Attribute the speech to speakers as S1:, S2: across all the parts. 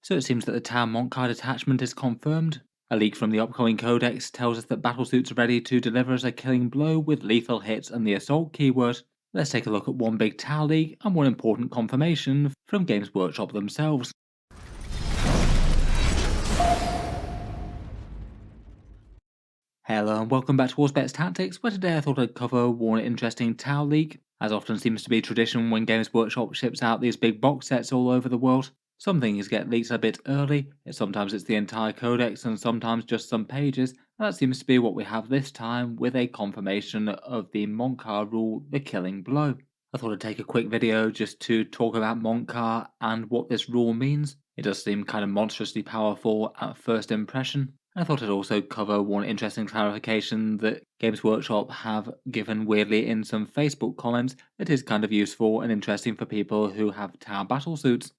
S1: So it seems that the Town Mont'ka detachment is confirmed. A leak from the upcoming Codex tells us that Battlesuits are ready to deliver us a killing blow with lethal hits and the assault keyword. Let's take a look at one big Tau leak and one important confirmation from Games Workshop themselves. Hello and welcome back to Warsbets Tactics, where today I thought I'd cover one interesting Tau leak. As often seems to be tradition when Games Workshop ships out these big box sets all over the world. Some things get leaked a bit early, sometimes it's the entire codex and sometimes just some pages, and that seems to be what we have this time with a confirmation of the Mont'ka rule, the killing blow. I thought I'd take a quick video just to talk about Mont'ka and what this rule means. It does seem kind of monstrously powerful at first impression. I thought I'd also cover one interesting clarification that Games Workshop have given weirdly in some Facebook comments that is kind of useful and interesting for people who have Tau battlesuits.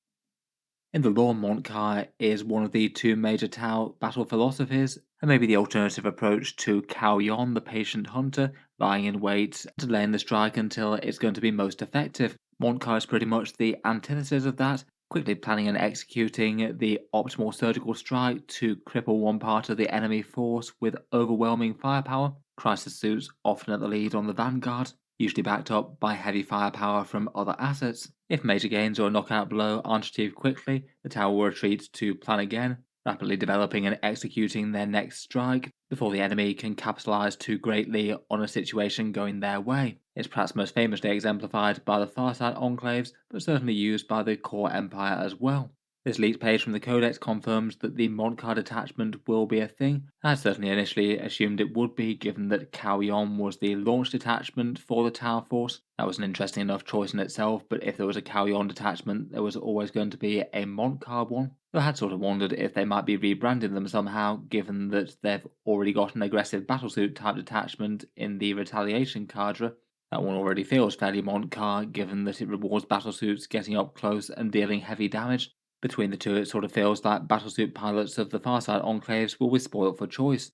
S1: In the lore, Mont'ka is one of the two major Tau battle philosophies, and maybe the alternative approach to Cao Yon, the patient hunter, lying in wait, delaying the strike until it's going to be most effective. Mont'ka is pretty much the antithesis of that, quickly planning and executing the optimal surgical strike to cripple one part of the enemy force with overwhelming firepower. Crisis suits often at the lead on the vanguard, usually backed up by heavy firepower from other assets. If major gains or a knockout blow aren't achieved quickly, the tower will retreat to plan again, rapidly developing and executing their next strike before the enemy can capitalize too greatly on a situation going their way. It's perhaps most famously exemplified by the Farside enclaves, but certainly used by the core empire as well. This leaked page from the Codex confirms that the Mont'ka detachment will be a thing. I had certainly initially assumed it would be, given that Cao Yon was the launch detachment for the Tau Force. That was an interesting enough choice in itself, but if there was a Cao Yon detachment, there was always going to be a Mont'ka one. So I had sort of wondered if they might be rebranding them somehow, given that they've already got an aggressive battlesuit type detachment in the Retaliation cadre. That one already feels fairly Mont'ka, given that it rewards battlesuits getting up close and dealing heavy damage. Between the two, it sort of feels like battlesuit pilots of the Farside enclaves will be spoiled for choice.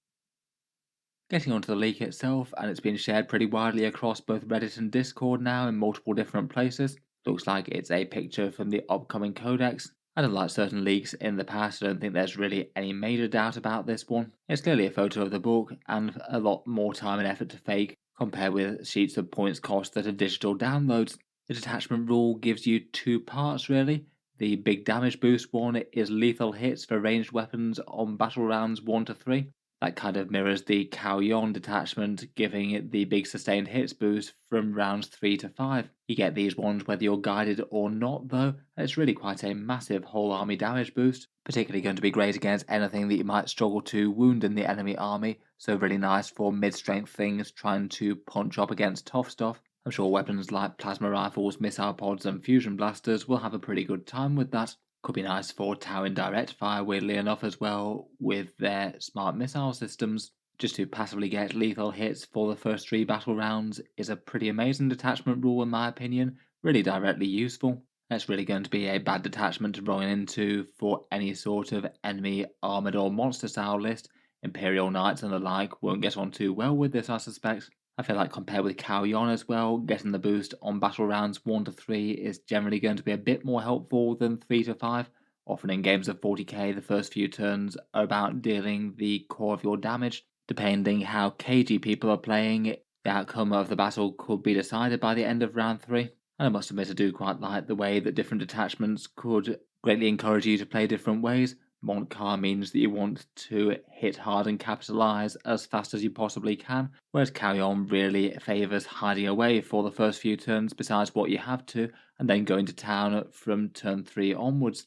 S1: Getting onto the leak itself, and it's been shared pretty widely across both Reddit and Discord now in multiple different places. Looks like it's a picture from the upcoming Codex. I don't like certain leaks in the past, I don't think there's really any major doubt about this one. It's clearly a photo of the book, and a lot more time and effort to fake, compared with sheets of points cost that are digital downloads. The detachment rule gives you two parts really. The big damage boost one is lethal hits for ranged weapons on battle rounds 1 to 3. That kind of mirrors the Cao Yon detachment, giving it the big sustained hits boost from rounds 3 to 5. You get these ones whether you're guided or not though, and it's really quite a massive whole army damage boost, particularly going to be great against anything that you might struggle to wound in the enemy army, so really nice for mid-strength things trying to punch up against tough stuff. I'm sure weapons like plasma rifles, missile pods, and fusion blasters will have a pretty good time with that. Could be nice for Tau indirect fire, weirdly enough, as well, with their smart missile systems. Just to passively get lethal hits for the first 3 battle rounds is a pretty amazing detachment rule, in my opinion, really directly useful. That's really going to be a bad detachment to run into for any sort of enemy armoured or monster style list. Imperial Knights and the like won't get on too well with this, I suspect. I feel like compared with Cao Yon as well, getting the boost on battle rounds 1 to 3 is generally going to be a bit more helpful than 3 to 5. Often in games of 40k, the first few turns are about dealing the core of your damage. Depending how cagey people are playing, the outcome of the battle could be decided by the end of round 3. And I must admit I do quite like the way that different detachments could greatly encourage you to play different ways. Mont'ka means that you want to hit hard and capitalise as fast as you possibly can, whereas Carry On really favours hiding away for the first few turns besides what you have to, and then going to town from turn 3 onwards.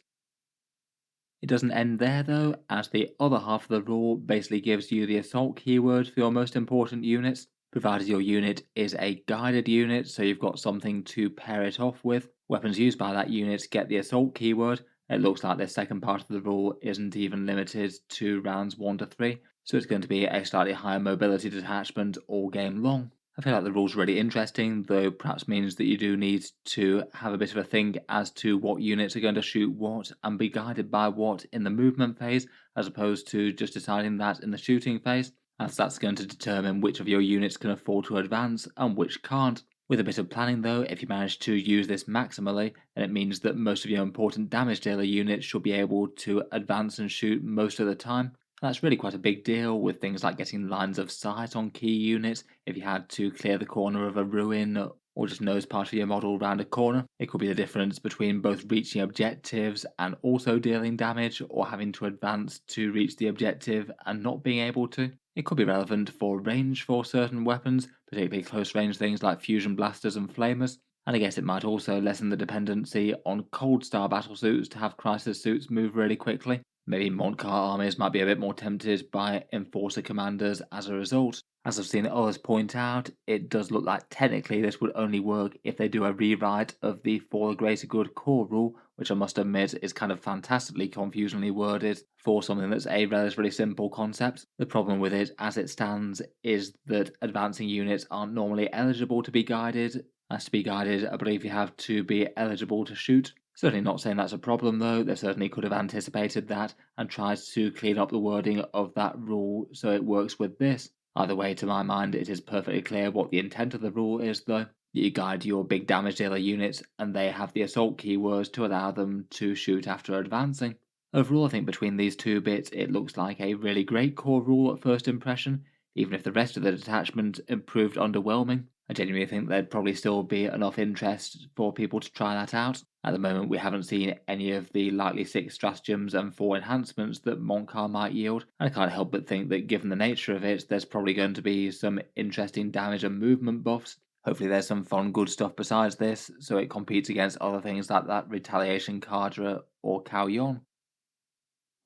S1: It doesn't end there though, as the other half of the rule basically gives you the assault keyword for your most important units, provided your unit is a guided unit, so you've got something to pair it off with. Weapons used by that unit get the assault keyword. It looks like this second part of the rule isn't even limited to rounds 1 to 3, so it's going to be a slightly higher mobility detachment all game long. I feel like the rule's really interesting, though perhaps means that you do need to have a bit of a think as to what units are going to shoot what and be guided by what in the movement phase, as opposed to just deciding that in the shooting phase, as that's going to determine which of your units can afford to advance and which can't. With a bit of planning though, if you manage to use this maximally, then it means that most of your important damage dealer units should be able to advance and shoot most of the time. That's really quite a big deal with things like getting lines of sight on key units. If you had to clear the corner of a ruin or just nose part of your model round a corner, it could be the difference between both reaching objectives and also dealing damage, or having to advance to reach the objective and not being able to. It could be relevant for range for certain weapons, particularly close range things like fusion blasters and flamers, and I guess it might also lessen the dependency on cold star battlesuits to have crisis suits move really quickly. Maybe Mont'ka armies might be a bit more tempted by Enforcer commanders as a result. As I've seen others point out, it does look like technically this would only work if they do a rewrite of the For the Greater Good core rule, which I must admit is kind of fantastically confusingly worded for something that's a relatively simple concept. The problem with it as it stands is that advancing units aren't normally eligible to be guided. As to be guided, I believe you have to be eligible to shoot. Certainly not saying that's a problem though, they certainly could have anticipated that and tried to clean up the wording of that rule so it works with this. Either way, to my mind, it is perfectly clear what the intent of the rule is though. You guide your big damage dealer units and they have the assault keywords to allow them to shoot after advancing. Overall, I think between these two bits it looks like a really great core rule at first impression, even if the rest of the detachment improved underwhelming. I genuinely think there'd probably still be enough interest for people to try that out. At the moment, we haven't seen any of the likely 6 stratagems and 4 enhancements that Mont'ka might yield, and I can't help but think that given the nature of it, there's probably going to be some interesting damage and movement buffs. Hopefully there's some fun good stuff besides this, so it competes against other things like that Retaliation Cadre or Cao Yon.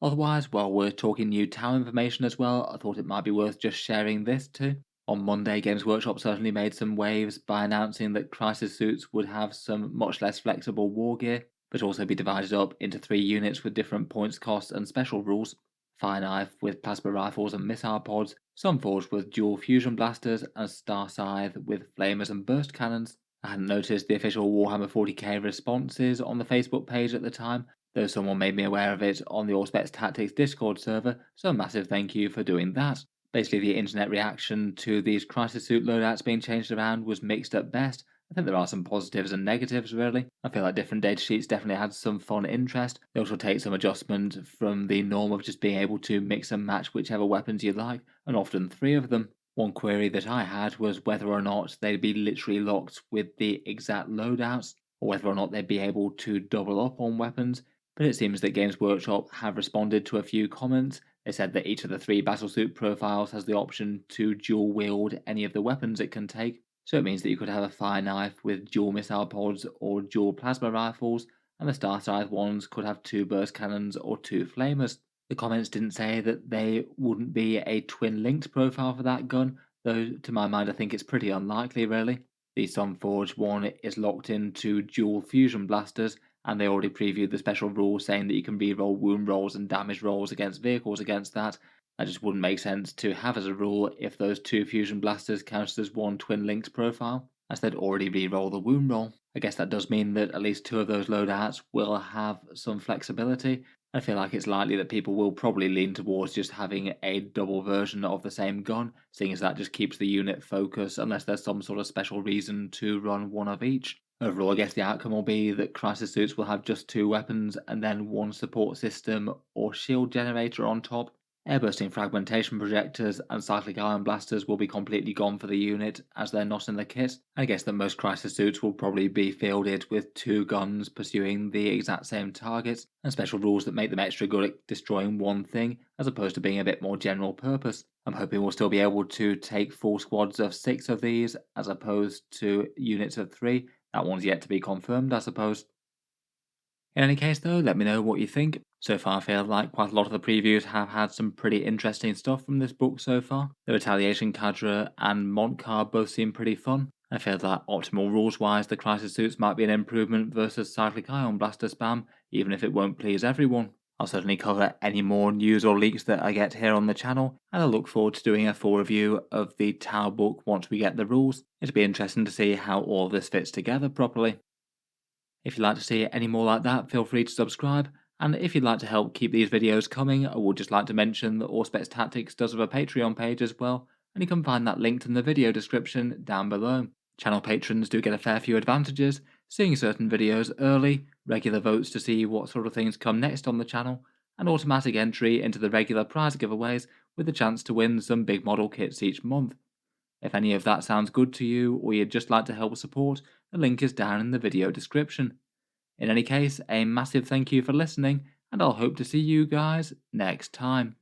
S1: Otherwise, while we're talking new tower information as well, I thought it might be worth just sharing this too. On Monday, Games Workshop certainly made some waves by announcing that Crisis Suits would have some much less flexible war gear, but also be divided up into 3 units with different points costs and special rules. Fire Knife with plasma rifles and missile pods, Sunforged with dual fusion blasters, and Star Scythe with flamers and burst cannons. I hadn't noticed the official Warhammer 40k responses on the Facebook page at the time, though someone made me aware of it on the Auspex Tactics Discord server, so a massive thank you for doing that. Basically, the internet reaction to these Crisis Suit loadouts being changed around was mixed at best. I think there are some positives and negatives, really. I feel like different datasheets definitely had some fun interest. They also take some adjustment from the norm of just being able to mix and match whichever weapons you like, and often 3 of them. One query that I had was whether or not they'd be literally locked with the exact loadouts, or whether or not they'd be able to double up on weapons, but it seems that Games Workshop have responded to a few comments. They said that each of the 3 Battlesuit profiles has the option to dual wield any of the weapons it can take, so it means that you could have a Fire Knife with dual missile pods or dual plasma rifles, and the Star Scythe ones could have 2 burst cannons or 2 flamers. The comments didn't say that they wouldn't be a twin linked profile for that gun, though to my mind I think it's pretty unlikely really. The Sunforged one is locked into dual fusion blasters, and they already previewed the special rule saying that you can reroll wound rolls and damage rolls against vehicles against that. That just wouldn't make sense to have as a rule if those 2 fusion blasters counted as one twin linked profile, as they'd already reroll the wound roll. I guess that does mean that at least 2 of those loadouts will have some flexibility. I feel like it's likely that people will probably lean towards just having a double version of the same gun, seeing as that just keeps the unit focused unless there's some sort of special reason to run one of each. Overall, I guess the outcome will be that Crisis Suits will have just 2 weapons and then 1 support system or shield generator on top. Airbursting fragmentation projectors and cyclic ion blasters will be completely gone for the unit as they're not in the kit. I guess that most Crisis Suits will probably be fielded with 2 guns pursuing the exact same target, and special rules that make them extra good at destroying one thing as opposed to being a bit more general purpose. I'm hoping we'll still be able to take full squads of 6 of these as opposed to units of 3. That one's yet to be confirmed, I suppose. In any case though, let me know what you think. So far I feel like quite a lot of the previews have had some pretty interesting stuff from this book so far. The Retaliation Cadre and Mont'ka both seem pretty fun. I feel that optimal rules wise the Crisis Suits might be an improvement versus Cyclic Ion Blaster spam, even if it won't please everyone. I'll certainly cover any more news or leaks that I get here on the channel, and I look forward to doing a full review of the Tau book once we get the rules. It'll be interesting to see how all of this fits together properly. If you'd like to see any more like that, feel free to subscribe, and if you'd like to help keep these videos coming, I would just like to mention that Auspex Tactics does have a Patreon page as well, and you can find that linked in the video description down below. Channel patrons do get a fair few advantages, seeing certain videos early, regular votes to see what sort of things come next on the channel, and automatic entry into the regular prize giveaways with the chance to win some big model kits each month. If any of that sounds good to you, or you'd just like to help support, the link is down in the video description. In any case, a massive thank you for listening, and I'll hope to see you guys next time.